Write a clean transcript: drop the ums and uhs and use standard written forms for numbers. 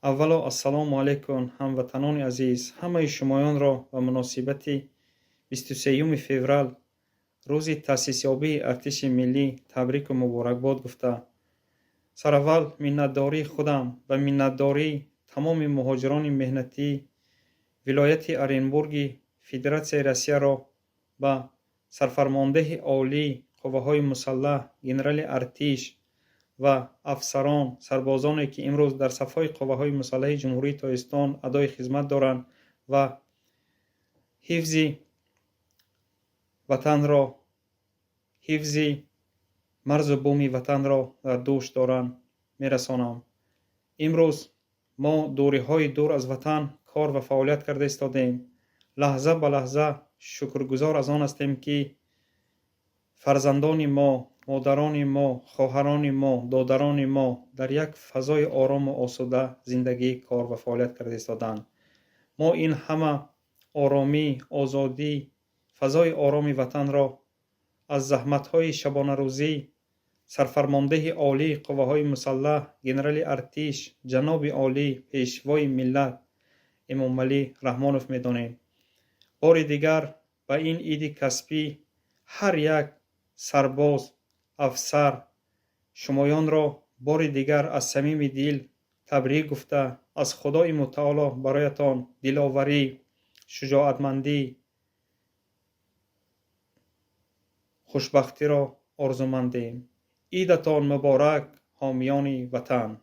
اولا السلام علیکم هموطنان عزیز. همه شمایان را به مناسبت 23 فوریه روز تأسیس یابی ارتش ملی تبریک و مبارکباد گفته، سر اول منتداری خودم و منتداری تمام مهاجران مهنتی ولایت ارنبورگ فدراسیون روسیه را به سرفرمانده عالی قوه‌های مسلح ژنرال ارتش و افسران سربازانی که امروز در صفهای قوه‌های مسلح جمهوری تاجیکستان ادای خدمت دارند و حفظ وطن را حفظ مرز و بوم وطن را در دوش دارند میرسانم. امروز ما دوره‌های دور از وطن کار و فعالیت کرده ایستادیم. لحظه به لحظه شکرگزار از آن هستیم که فرزندان ما، مادران ما، خواهران ما، دادران ما در یک فضای آرام و آسوده زندگی کار و فعالیت کرده ایستادند. ما این همه آرامی، آزادی، فضای آرام وطن را از زحمت‌های شبانه روزی سرفرمانده عالی قوه‌های مسلح ژنرال ارتش جناب عالی پیشوای ملت امام علی رحمانوف می‌دانیم. بار دیگر به این عید کسبی هر یک سرباز، افسر، شمایان را بار دیگر از صمیم دل تبریک گفته از خدای متعال برایتان دلاوری، شجاعتمندی، خوشبختی را آرزومندیم. عیدتان مبارک حامیان وطن.